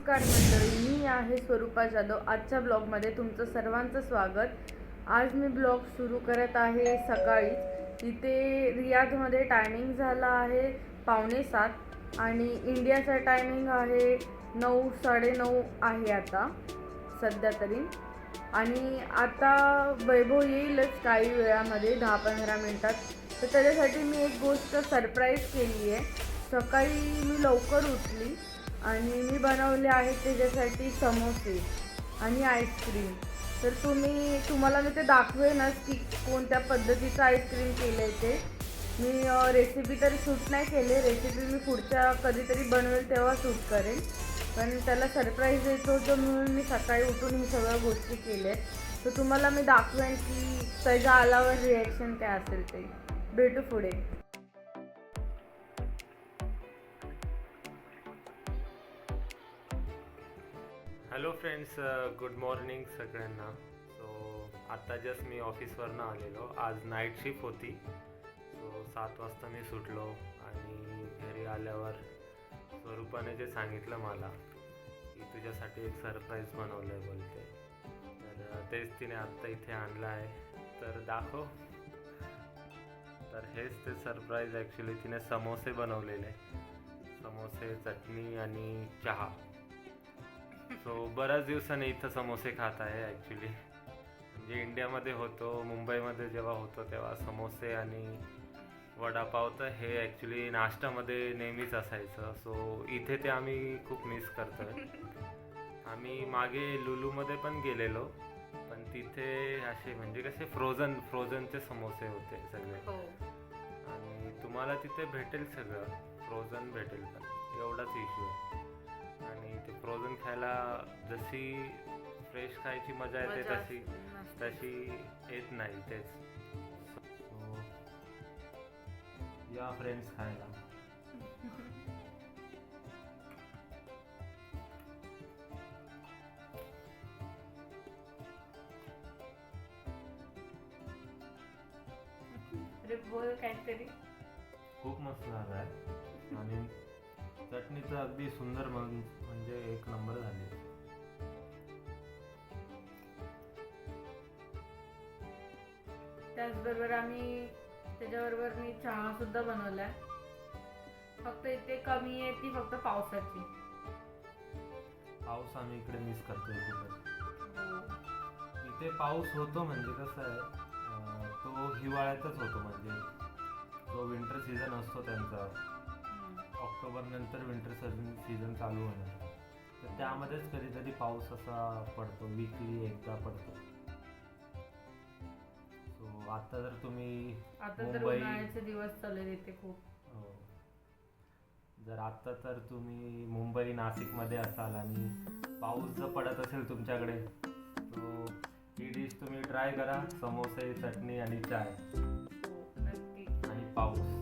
नमस्कार मंडळी, मी आहे स्वरूपा जाधव. आजच्या ब्लॉगमध्ये तुमचं सर्वांचं स्वागत. आज मी ब्लॉग सुरू करत आहे सकाळीच. इथे रियाधमध्ये टायमिंग झाला आहे 6:45 आणि इंडियाचा टायमिंग आहे 9 9:30 आहे आता सध्या तरी. आणि आता वैभव येईलच काही वेळामध्ये 10-15 मिनिटात. तर त्याच्यासाठी मी एक गोष्ट सरप्राईज केली आहे. सकाळी मी लवकर उठली आणि मी बनवले आहेत त्याच्यासाठी समोसे आणि आईस्क्रीम. तर तुम्हाला मी ते दाखवेनच की कोणत्या पद्धतीचं आईस्क्रीम केलं आहे ते. मी रेसिपी तरी शूट नाही केले, रेसिपी मी पुढच्या कधीतरी बनवेल तेव्हा शूट करेन. पण त्याला सरप्राईज द्यायचं होतं म्हणून मी सकाळी उठून ही सगळ्या गोष्टी केल्या आहेत. तर तुम्हाला मी दाखवेन की त्याच्या आल्यावर रिॲक्शन काय असेल ते. भेटू पुढे. हॅलो फ्रेंड्स, गुड मॉर्निंग सगळ्यांना. सो आता जस्ट मी ऑफिसवरनं आलेलो. आज नाईट शिफ्ट होती. सो 7 वाजता मी सुटलो आणि घरी आल्यावर स्वरूपाने जे सांगितलं मला की तुझ्यासाठी एक सरप्राईज बनवलं आहे बोलते, तर तेच तिने आत्ता इथे आणलं आहे. तर दाखव. तर हेच ते सरप्राईज. ॲक्च्युली तिने समोसे बनवलेले, समोसे, चटणी आणि चहा. सो बऱ्याच दिवसाने इथं समोसे खात आहे ॲक्च्युली. म्हणजे इंडियामध्ये होतो, मुंबईमध्ये जेव्हा होतो तेव्हा समोसे आणि वडापाव तर हे ॲक्च्युली नाश्त्यामध्ये नेहमीच असायचं. सो इथे ते आम्ही खूप मिस करतो आहे. आम्ही मागे लुलूमध्ये पण गेलेलो, पण तिथे असे म्हणजे कसे फ्रोझनचे समोसे होते सगळे. आणि तुम्हाला तिथे भेटेल सगळं, फ्रोझन भेटेल, पण एवढाच इश्यू आहे. आणि ते फ्रोझन खायला जशी फ्रेश खायची मजा येते तशी येत नाही. तेच या फ्रेंड्स खायला. बोल काहीतरी. खूप मस्त झालं आहे आणि चटणी तर अगदी सुंदर, म्हणजे एक नंबर झाली. त्याचबरोबर त्याच्याबरोबर मी चहा सुद्धा बनवलाय. फक्त इथे कमी आहे ती फक्त पावसाची. पाऊस आम्ही इकडे मिस करतोय खूपच. इथे पाऊस होतो म्हणजे कसं आहे, तो हिवाळ्यातच होतो. म्हणजे तो विंटर सीझन असतो त्यांचा, ऑक्टोबर नंतर विंटर सीझन चालू होणार. तर त्यामध्येच कधीतरी पाऊस असा पडतो, वीकली एकदा पडतो. सो आता जर तुम्ही उन्हाळ्याचे दिवस चालू इथे खूप. जर आता तर तुम्ही मुंबई नाशिकमध्ये असाल आणि पाऊस जर पडत असेल तुमच्याकडे, तो ही डिश तुम्ही ट्राय करा. समोसे, चटणी आणि चाय आणि पाऊस.